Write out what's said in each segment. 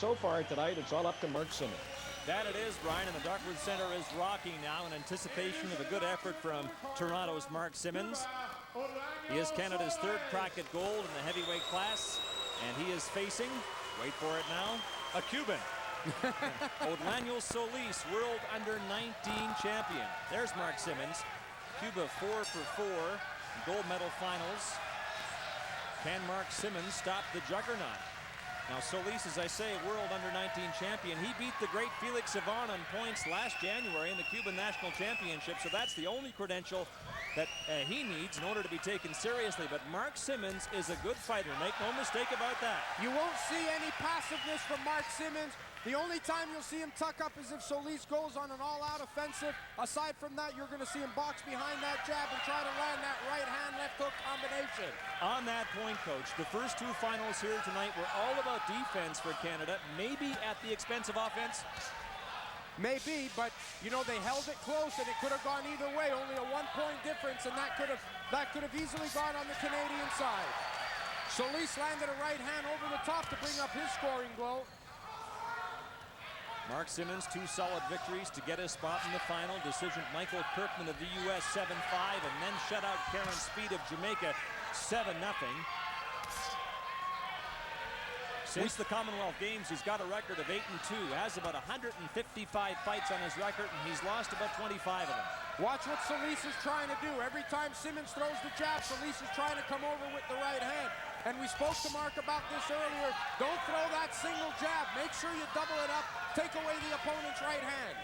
So far tonight, it's all up to Mark Simmons. That it is, Brian, and the Dartwood Center is rocking now in anticipation of a good effort from Toronto's Mark Simmons. He is Canada's third crack at gold in the heavyweight class, and he is facing, wait for it now, a Cuban. Orlandiel Solis, world under-19 champion. There's Mark Simmons. Cuba 4 for 4, gold medal finals. Can Mark Simmons stop the juggernaut? Now Solis, as I say, world under-19 champion. He beat the great Felix Savon on points last January in the Cuban National Championship, so that's the only credential that he needs in order to be taken seriously. But Mark Simmons is a good fighter, make no mistake about that. You won't see any passiveness from Mark Simmons. The only time you'll see him tuck up is if Solis goes on an all-out offensive. Aside from that, you're going to see him box behind that jab and try to land that right-hand, left-hook combination. On that point, Coach, the first two finals here tonight were all about defense for Canada, maybe at the expense of offense. Maybe, but you know, they held it close and it could have gone either way. Only a 1-point difference, and that could have easily gone on the Canadian side. Solis landed a right hand over the top to bring up his scoring blow. Mark Simmons, 2 solid victories to get his spot in the final. Decision Michael Kirkman of the U.S. 7-5, and then shut out Karen Speed of Jamaica 7-0. Since the Commonwealth Games, he's got a record of 8-2, has about 155 fights on his record, and he's lost about 25 of them. Watch what Solis is trying to do. Every time Simmons throws the jab, Solis is trying to come over with the right hand. And we spoke to Mark about this earlier. Don't throw that single jab. Make sure you double it up. Take away the opponent's right hand.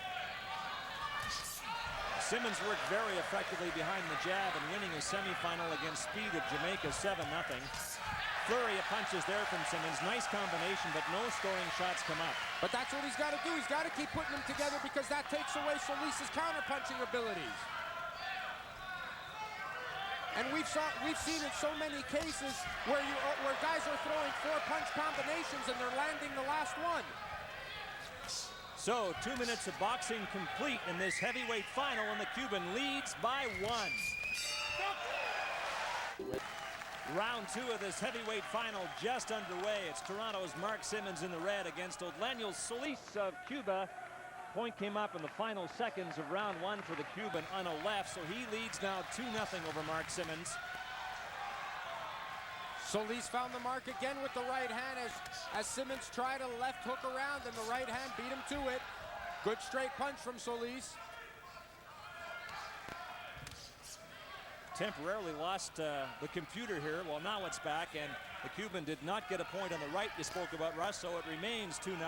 Simmons worked very effectively behind the jab and winning his semifinal against Speed of Jamaica 7-0. Flurry of punches there from Simmons. Nice combination, but no scoring shots come up. But that's what he's got to do. He's got to keep putting them together because that takes away Solis' counter-punching abilities. And we've seen in so many cases where guys are throwing 4-punch combinations and they're landing the last one. So 2 minutes of boxing complete in this heavyweight final, and the Cuban leads by 1. Round 2 of this heavyweight final just underway. It's Toronto's Mark Simmons in the red against Orlandiel Solis of Cuba. Point came up in the final seconds of round 1 for the Cuban on a left, so he leads now 2-0 over Mark Simmons. Solis found the mark again with the right hand as Simmons tried a left hook around, and the right hand beat him to it. Good straight punch from Solis. Temporarily lost the computer here. Well, now it's back, and the Cuban did not get a point on the right you spoke about, Russ, so it remains 2-0.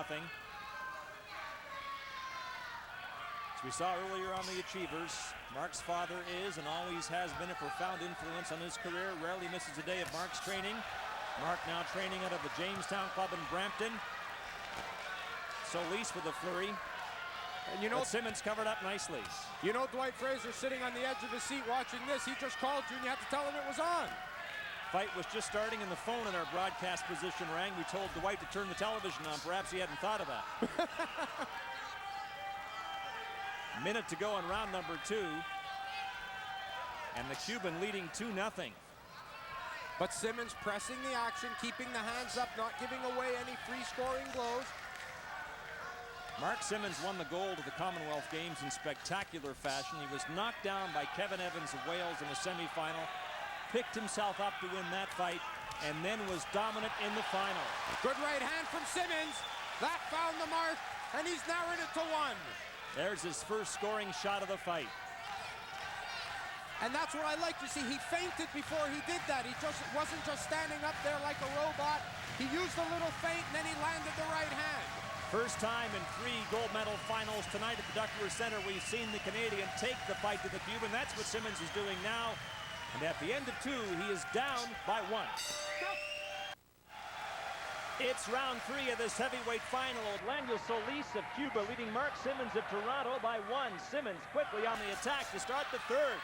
As we saw earlier on the Achievers, Mark's father is and always has been a profound influence on his career. Rarely misses a day of Mark's training. Mark now training out of the Jamestown Club in Brampton. Solis with a flurry. And you know, but Simmons covered up nicely. You know, Dwight Fraser sitting on the edge of his seat watching this. He just called you and you have to tell him it was on. Fight was just starting and the phone in our broadcast position rang. We told Dwight to turn the television on. Perhaps he hadn't thought of that. Minute to go in round number 2. And the Cuban leading 2-0. But Simmons pressing the action, keeping the hands up, not giving away any free scoring blows. Mark Simmons won the gold of the Commonwealth Games in spectacular fashion. He was knocked down by Kevin Evans of Wales in the semifinal, picked himself up to win that fight, and then was dominant in the final. Good right hand from Simmons. That found the mark, and he's narrowed it to 1. There's his first scoring shot of the fight. And that's what I like to see. He feinted before he did that. He just wasn't just standing up there like a robot. He used a little feint, and then he landed the right hand. First time in 3 gold medal finals tonight at the Dartwood Center. We've seen the Canadian take the fight to the Cuban. That's what Simmons is doing now. And at the end of 2, he is down by 1. It's round 3 of this heavyweight final. Orlandiel Solis of Cuba leading Mark Simmons of Toronto by 1. Simmons quickly on the attack to start the 3rd.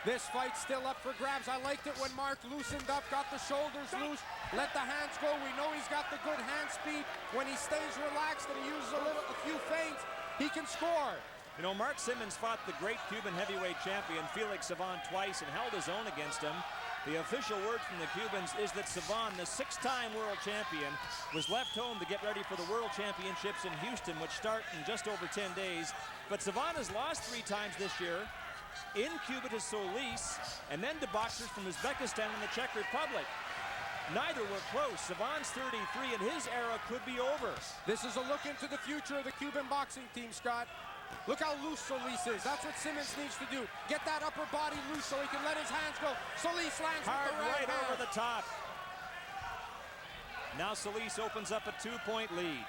This fight's still up for grabs. I liked it when Mark loosened up, got the shoulders loose, let the hands go. We know he's got the good hand speed. When he stays relaxed and he uses a few feints, he can score. You know, Mark Simmons fought the great Cuban heavyweight champion Felix Savon twice and held his own against him. The official word from the Cubans is that Savan, the 6-time world champion, was left home to get ready for the World Championships in Houston, which start in just over 10 days. But Savan has lost 3 times this year, in Cuba to Solis, and then to boxers from Uzbekistan and the Czech Republic. Neither were close. Savan's 33, and his era could be over. This is a look into the future of the Cuban boxing team, Scott. Look how loose Solis is. That's what Simmons needs to do. Get that upper body loose so he can let his hands go. Solis lands hard with the right hand. over the top. Now Solis opens up a 2-point lead.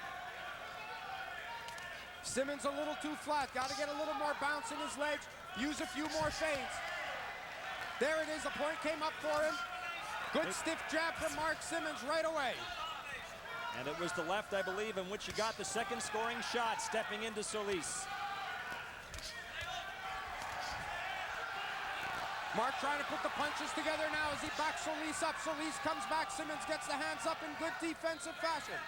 Simmons a little too flat. Got to get a little more bounce in his legs. Use a few more feints. There it is. A point came up for him. Good stiff jab from Mark Simmons right away. And it was the left, I believe, in which he got the second scoring shot, stepping into Solis. Mark trying to put the punches together now as he backs Solis up. Solis comes back. Simmons gets the hands up in good defensive fashion.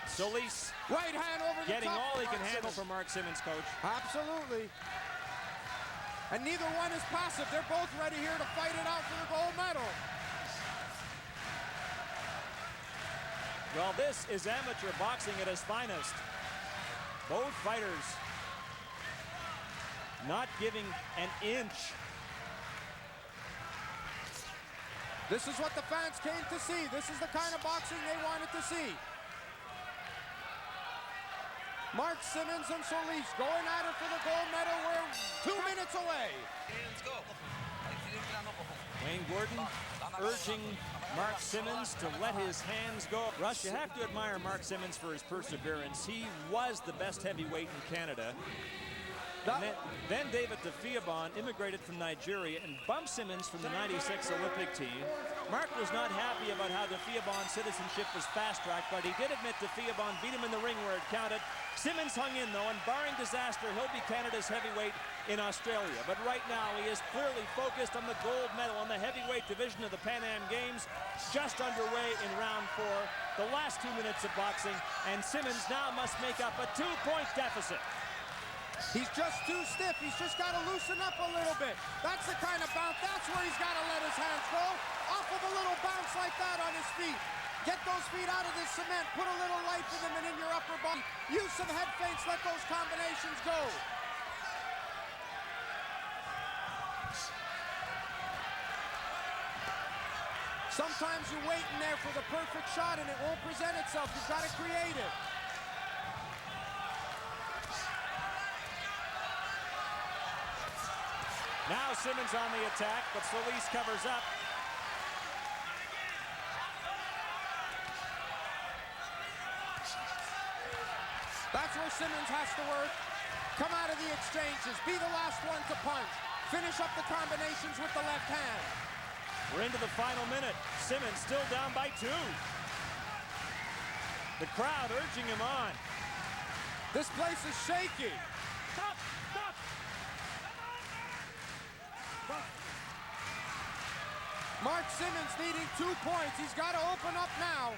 Solis right hand over the top. Getting all he can handle Simmons. from Mark Simmons, coach. Absolutely. And neither one is passive. They're both ready here to fight it out for the gold medal. Well, this is amateur boxing at its finest. Both fighters not giving an inch. This is what the fans came to see. This is the kind of boxing they wanted to see. Mark Simmons and Solis going at it for the gold medal. We're 2 minutes away. Wayne Gordon urging Mark Simmons to let his hands go. Russ, you have to admire Mark Simmons for his perseverance. He was the best heavyweight in Canada. And then David Defiabon immigrated from Nigeria and bumped Simmons from the '96 Olympic team. Mark was not happy about how Defiabon's citizenship was fast-tracked, but he did admit Defiabon beat him in the ring where it counted. Simmons hung in, though, and barring disaster, he'll be Canada's heavyweight in Australia. But right now, he is clearly focused on the gold medal on the heavyweight division of the Pan Am Games, just underway in round 4, the last 2 minutes of boxing, and Simmons now must make up a 2-point deficit. He's just too stiff. He's just got to loosen up a little bit. That's the kind of bounce. That's where he's got to let his hands go. Off of a little bounce like that on his feet. Get those feet out of the cement. Put a little life in them and in your upper body. Use some head feints. Let those combinations go. Sometimes you're waiting there for the perfect shot and it won't present itself. You've got to create it. Now Simmons on the attack, but Solis covers up. That's where Simmons has to work. Come out of the exchanges. Be the last one to punch. Finish up the combinations with the left hand. We're into the final minute. Simmons still down by 2. The crowd urging him on. This place is shaky. Stop! Stop! Mark Simmons needing 2 points. He's got to open up now.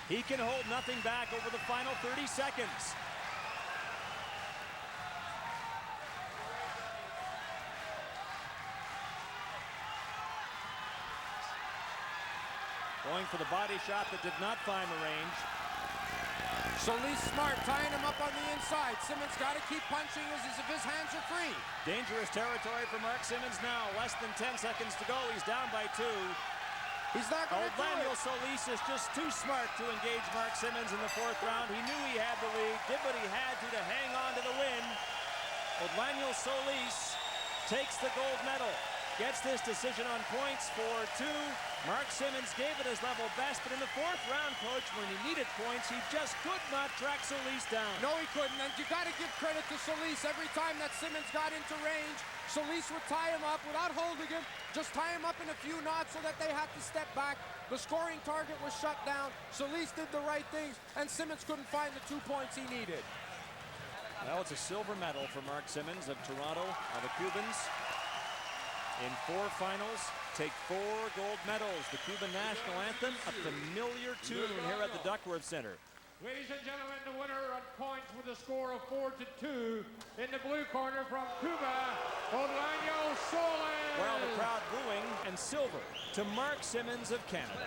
He can hold nothing back over the final 30 seconds. Going for the body shot that did not find the range. Solis smart, tying him up on the inside. Simmons got to keep punching as if his hands are free. Dangerous territory for Mark Simmons now. Less than 10 seconds to go. He's down by 2. He's not going to do Orlandiel it. Solis is just too smart to engage Mark Simmons in the 4th round. He knew he had the lead, did what he had to hang on to the win. Orlandiel Solis takes the gold medal. Gets this decision on points for 2. Mark Simmons gave it his level best, but in the 4th round, coach, when he needed points, he just could not track Solis down. No, he couldn't, and you got to give credit to Solis. Every time that Simmons got into range, Solis would tie him up without holding him, just tie him up in a few knots so that they had to step back. The scoring target was shut down. Solis did the right things, and Simmons couldn't find the 2 points he needed. Well, it's a silver medal for Mark Simmons of Toronto, the Cubans. In 4 finals, take 4 gold medals. The Cuban national anthem, a familiar tune here at the Duckworth Center. Ladies and gentlemen, the winner on points with a score of 4-2 in the blue corner from Cuba, Orlandiel Solis. Well, the crowd booing, and silver to Mark Simmons of Canada.